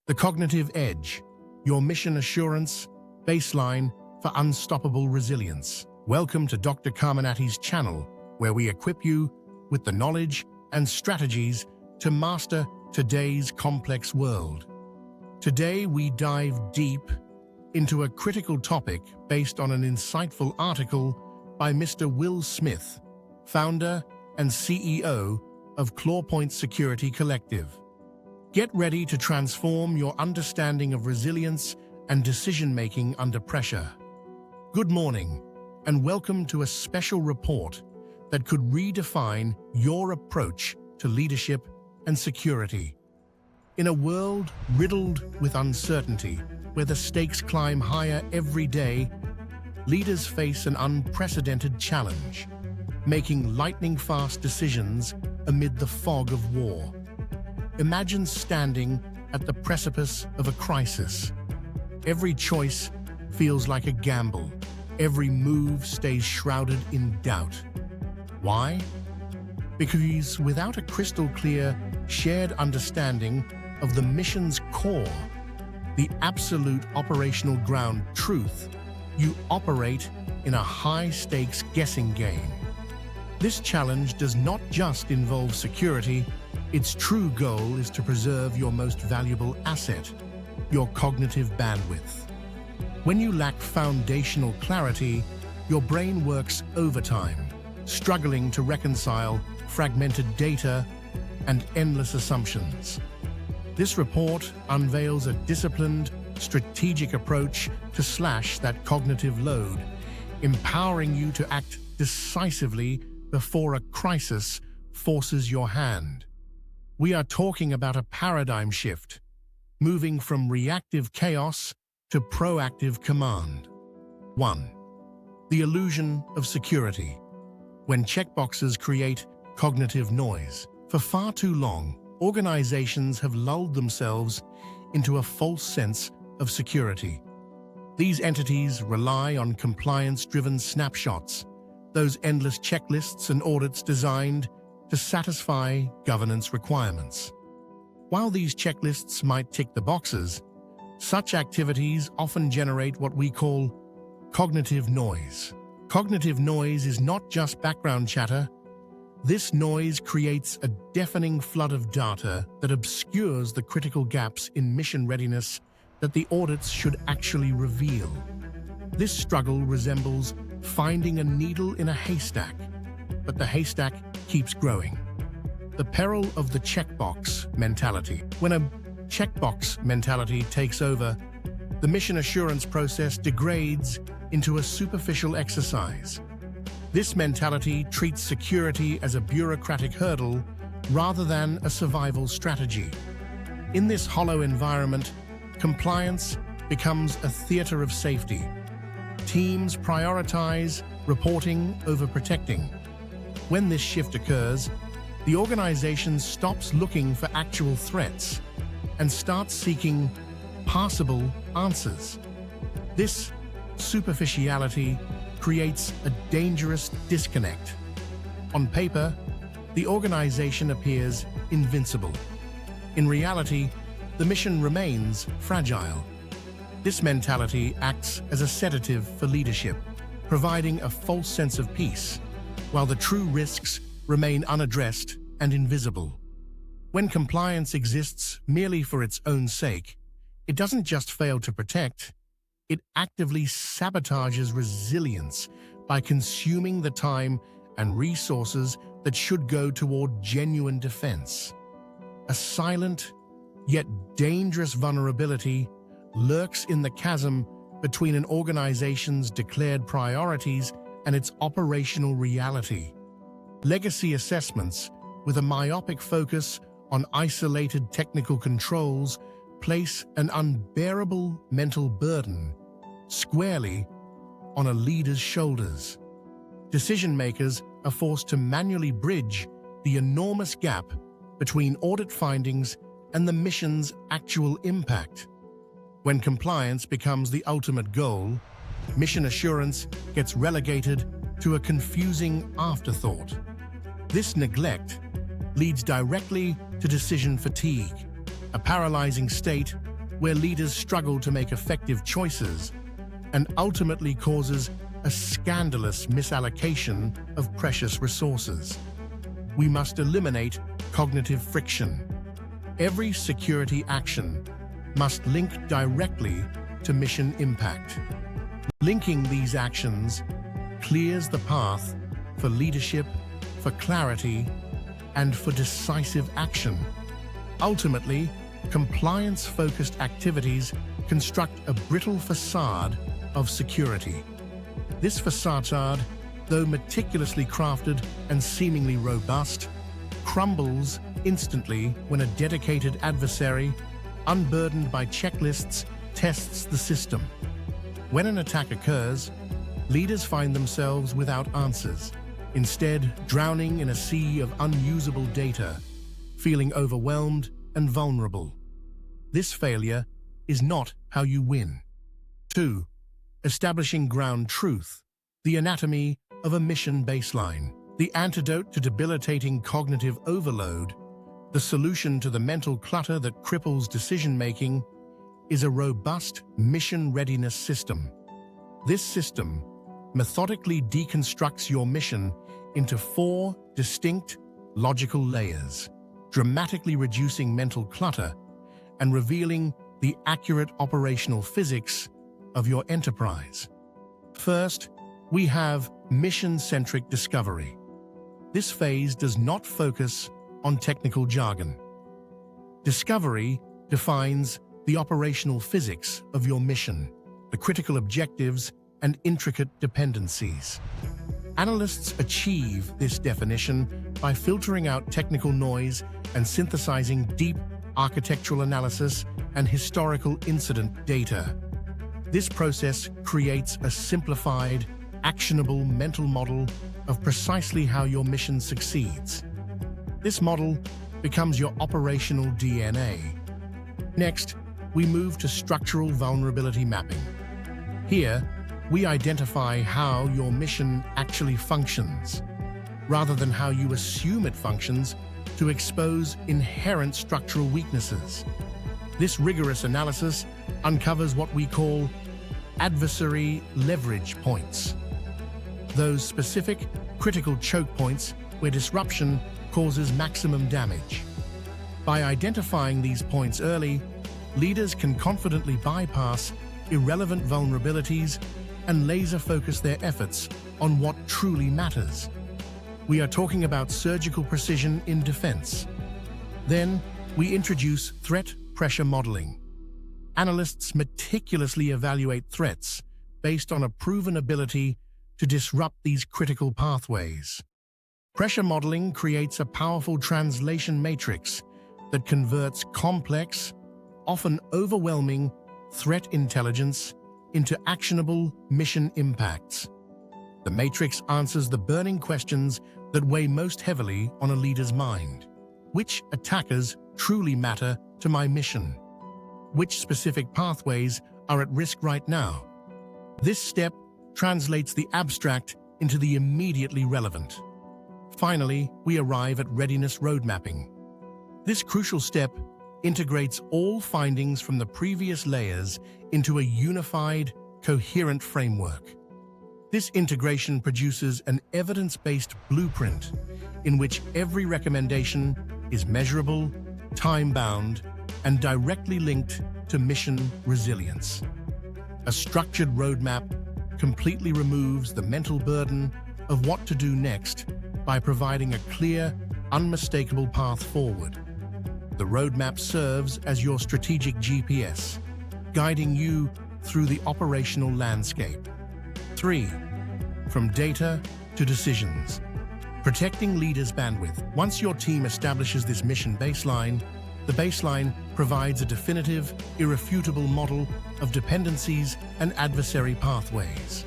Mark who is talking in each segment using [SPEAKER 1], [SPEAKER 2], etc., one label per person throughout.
[SPEAKER 1] The Cognitive Edge, your mission assurance baseline for unstoppable resilience. Welcome to Dr. Carminati's channel, where we equip you with the knowledge and strategies to master today's complex world. Today, we dive deep into a critical topic based on an insightful article by Mr. Will Smith, founder and CEO of Clawpoint Security Collective. Get ready to transform your understanding of resilience and decision-making under pressure. Good morning, and welcome to a special report that could redefine your approach to leadership and security. In a world riddled with uncertainty, where the stakes climb higher every day, leaders face an unprecedented challenge, making lightning-fast decisions amid the fog of war. Imagine standing at the precipice of a crisis. Every choice feels like a gamble. Every move stays shrouded in doubt. Why? Because without a crystal-clear, shared understanding of the mission's core, the absolute operational ground truth, you operate in a high-stakes guessing game. This challenge does not just involve security. Its true goal is to preserve your most valuable asset, your cognitive bandwidth. When you lack foundational clarity, your brain works overtime, struggling to reconcile fragmented data and endless assumptions. This report unveils a disciplined, strategic approach to slash that cognitive load, empowering you to act decisively before a crisis forces your hand. We are talking about a paradigm shift, moving from reactive chaos to proactive command. 1. The illusion of security. When checkboxes create cognitive noise. For far too long, organizations have lulled themselves into a false sense of security. These entities rely on compliance-driven snapshots, those endless checklists and audits designed to satisfy governance requirements. While these checklists might tick the boxes, such activities often generate what we call cognitive noise. Cognitive noise is not just background chatter. This noise creates a deafening flood of data that obscures the critical gaps in mission readiness that the audits should actually reveal. This struggle resembles finding a needle in a haystack, but the haystack keeps growing. The peril of the checkbox mentality. When a checkbox mentality takes over, the mission assurance process degrades into a superficial exercise. This mentality treats security as a bureaucratic hurdle rather than a survival strategy. In this hollow environment, compliance becomes a theater of safety. Teams prioritize reporting over protecting. When this shift occurs, the organization stops looking for actual threats and starts seeking passable answers. This superficiality creates a dangerous disconnect. On paper, the organization appears invincible. In reality, the mission remains fragile. This mentality acts as a sedative for leadership, providing a false sense of peace, while the true risks remain unaddressed and invisible. When compliance exists merely for its own sake, it doesn't just fail to protect, it actively sabotages resilience by consuming the time and resources that should go toward genuine defense. A silent, yet dangerous vulnerability lurks in the chasm between an organization's declared priorities and its operational reality. Legacy assessments, with a myopic focus on isolated technical controls, place an unbearable mental burden squarely on a leader's shoulders. Decision-makers are forced to manually bridge the enormous gap between audit findings and the mission's actual impact. When compliance becomes the ultimate goal, mission assurance gets relegated to a confusing afterthought. This neglect leads directly to decision fatigue, a paralyzing state where leaders struggle to make effective choices and ultimately causes a scandalous misallocation of precious resources. We must eliminate cognitive friction. Every security action must link directly to mission impact. Linking these actions clears the path for leadership, for clarity, and for decisive action. Ultimately, compliance-focused activities construct a brittle facade of security. This facade, though meticulously crafted and seemingly robust, crumbles instantly when a dedicated adversary, unburdened by checklists, tests the system. When an attack occurs, leaders find themselves without answers, instead drowning in a sea of unusable data, feeling overwhelmed and vulnerable. This failure is not how you win. 2. Establishing ground truth, the anatomy of a mission baseline. The antidote to debilitating cognitive overload, the solution to the mental clutter that cripples decision-making, is a robust mission readiness system. This system methodically deconstructs your mission into 4 distinct, logical layers, dramatically reducing mental clutter and revealing the accurate operational physics of your enterprise. First, we have mission-centric discovery. This phase does not focus on technical jargon. Discovery defines the operational physics of your mission, the critical objectives and intricate dependencies. Analysts achieve this definition by filtering out technical noise and synthesizing deep architectural analysis and historical incident data. This process creates a simplified, actionable mental model of precisely how your mission succeeds. This model becomes your operational DNA. Next, we move to structural vulnerability mapping. Here, we identify how your mission actually functions, rather than how you assume it functions, to expose inherent structural weaknesses. This rigorous analysis uncovers what we call adversary leverage points, those specific, critical choke points where disruption causes maximum damage. By identifying these points early, leaders can confidently bypass irrelevant vulnerabilities and laser-focus their efforts on what truly matters. We are talking about surgical precision in defense. Then, we introduce threat pressure modeling. Analysts meticulously evaluate threats based on a proven ability to disrupt these critical pathways. Pressure modeling creates a powerful translation matrix that converts complex, often overwhelming, threat intelligence into actionable mission impacts. The matrix answers the burning questions that weigh most heavily on a leader's mind. Which attackers truly matter to my mission? Which specific pathways are at risk right now? This step translates the abstract into the immediately relevant. Finally, we arrive at readiness road mapping. This crucial step integrates all findings from the previous layers into a unified, coherent framework. This integration produces an evidence-based blueprint in which every recommendation is measurable, time-bound, and directly linked to mission resilience. A structured roadmap completely removes the mental burden of what to do next by providing a clear, unmistakable path forward. The roadmap serves as your strategic GPS, guiding you through the operational landscape. 3. From data to decisions. Protecting leaders' bandwidth. Once your team establishes this mission baseline, the baseline provides a definitive, irrefutable model of dependencies and adversary pathways.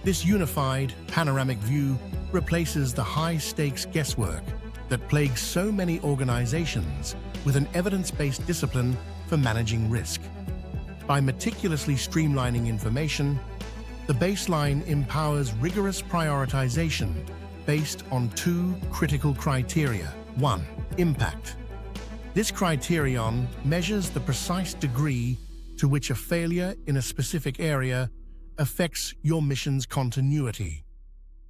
[SPEAKER 1] This unified, panoramic view replaces the high-stakes guesswork that plagues so many organizations with an evidence-based discipline for managing risk. By meticulously streamlining information, the baseline empowers rigorous prioritization based on 2 critical criteria. 1. Impact. This criterion measures the precise degree to which a failure in a specific area affects your mission's continuity.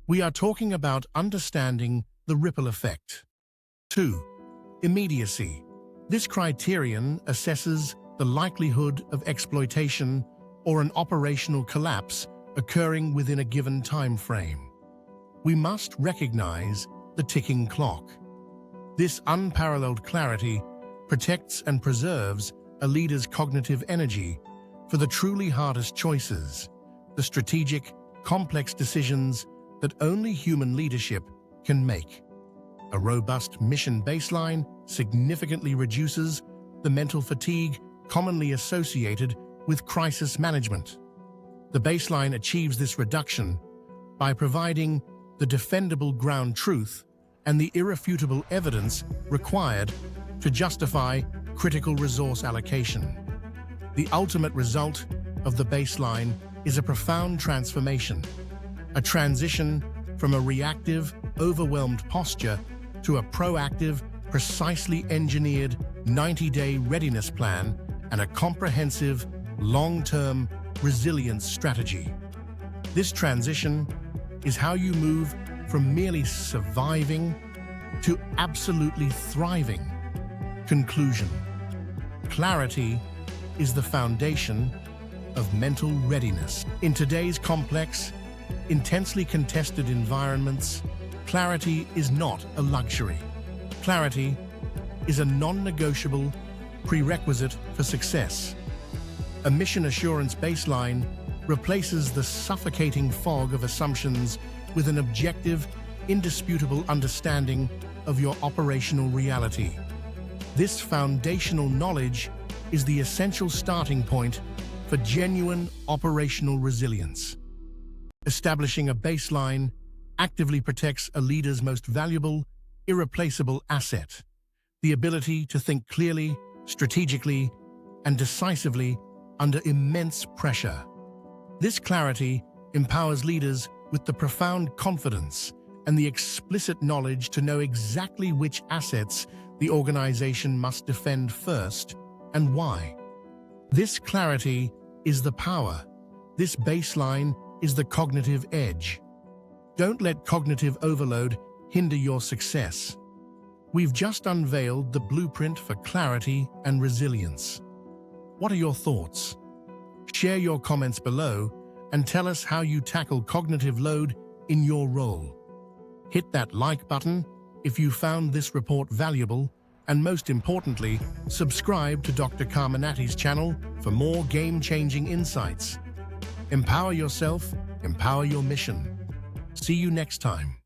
[SPEAKER 1] We are talking about understanding the ripple effect. 2. Immediacy. This criterion assesses the likelihood of exploitation or an operational collapse occurring within a given time frame. We must recognize the ticking clock. This unparalleled clarity protects and preserves a leader's cognitive energy for the truly hardest choices, the strategic, complex decisions that only human leadership can make. A robust mission baseline significantly reduces the mental fatigue commonly associated with crisis management. The baseline achieves this reduction by providing the defendable ground truth and the irrefutable evidence required to justify critical resource allocation. The ultimate result of the baseline is a profound transformation, a transition from a reactive, overwhelmed posture to a proactive, precisely engineered 90-day readiness plan and a comprehensive, long-term resilience strategy. This transition is how you move from merely surviving to absolutely thriving. Conclusion. Clarity is the foundation of mental readiness. In today's complex, intensely contested environments, clarity is not a luxury. Clarity is a non-negotiable prerequisite for success. A mission assurance baseline replaces the suffocating fog of assumptions with an objective, indisputable understanding of your operational reality. This foundational knowledge is the essential starting point for genuine operational resilience. Establishing a baseline actively protects a leader's most valuable, irreplaceable asset, the ability to think clearly, strategically, and decisively under immense pressure. This clarity empowers leaders with the profound confidence and the explicit knowledge to know exactly which assets the organization must defend first and why. This clarity is the power. This baseline is the cognitive edge. Don't let cognitive overload hinder your success. We've just unveiled the blueprint for clarity and resilience. What are your thoughts? Share your comments below and tell us how you tackle cognitive load in your role. Hit that like button if you found this report valuable, and most importantly, subscribe to Dr. Carminati's channel for more game-changing insights. Empower yourself, empower your mission. See you next time.